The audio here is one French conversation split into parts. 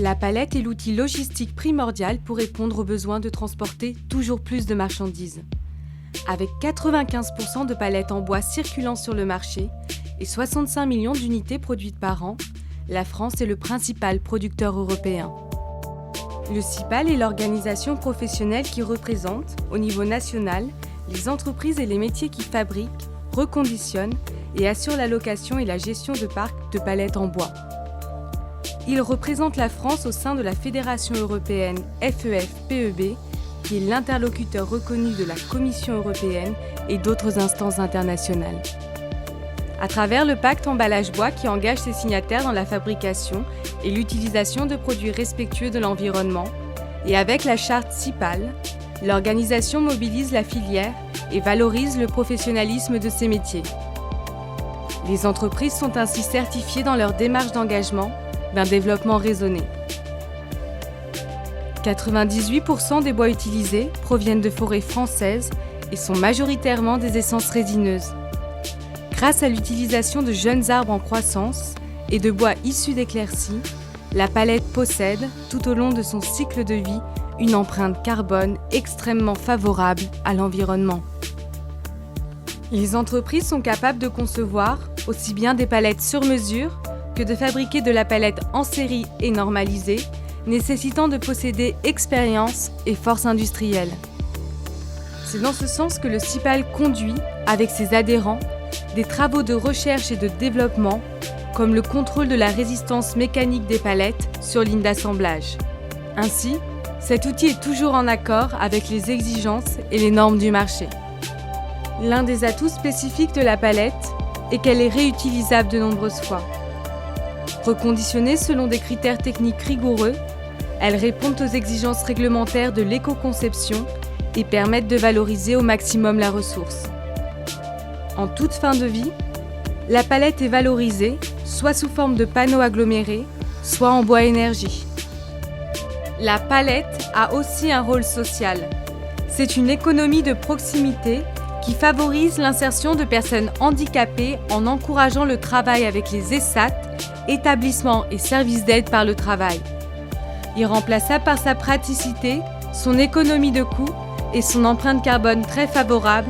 La palette est l'outil logistique primordial pour répondre aux besoins de transporter toujours plus de marchandises. Avec 95% de palettes en bois circulant sur le marché et 65 millions d'unités produites par an, la France est le principal producteur européen. Le CIPAL est l'organisation professionnelle qui représente, au niveau national, les entreprises et les métiers qui fabriquent, reconditionnent et assurent la location et la gestion de parcs de palettes en bois. Il représente la France au sein de la Fédération européenne FEF-PEB, qui est l'interlocuteur reconnu de la Commission européenne et d'autres instances internationales. À travers le pacte emballage bois qui engage ses signataires dans la fabrication et l'utilisation de produits respectueux de l'environnement, et avec la charte CIPAL, l'organisation mobilise la filière et valorise le professionnalisme de ces métiers. Les entreprises sont ainsi certifiées dans leur démarche d'engagement d'un développement raisonné. 98% des bois utilisés proviennent de forêts françaises et sont majoritairement des essences résineuses. Grâce à l'utilisation de jeunes arbres en croissance et de bois issus d'éclaircies, la palette possède, tout au long de son cycle de vie, une empreinte carbone extrêmement favorable à l'environnement. Les entreprises sont capables de concevoir aussi bien des palettes sur mesure que de fabriquer de la palette en série et normalisée, nécessitant de posséder expérience et force industrielle. C'est dans ce sens que le CIPAL conduit, avec ses adhérents, des travaux de recherche et de développement, comme le contrôle de la résistance mécanique des palettes sur ligne d'assemblage. Ainsi, cet outil est toujours en accord avec les exigences et les normes du marché. L'un des atouts spécifiques de la palette est qu'elle est réutilisable de nombreuses fois. Reconditionnée selon des critères techniques rigoureux, elles répondent aux exigences réglementaires de l'éco-conception et permettent de valoriser au maximum la ressource. En toute fin de vie, la palette est valorisée, soit sous forme de panneaux agglomérés, soit en bois énergie. La palette a aussi un rôle social. C'est une économie de proximité qui favorise l'insertion de personnes handicapées en encourageant le travail avec les ESAT, établissements et services d'aide par le travail. Irremplaçable par sa praticité, son économie de coût et son empreinte carbone très favorable,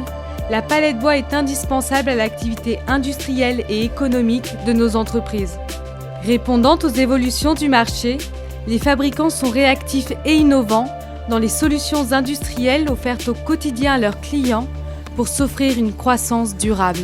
la palette bois est indispensable à l'activité industrielle et économique de nos entreprises. Répondant aux évolutions du marché, les fabricants sont réactifs et innovants dans les solutions industrielles offertes au quotidien à leurs clients pour s'offrir une croissance durable.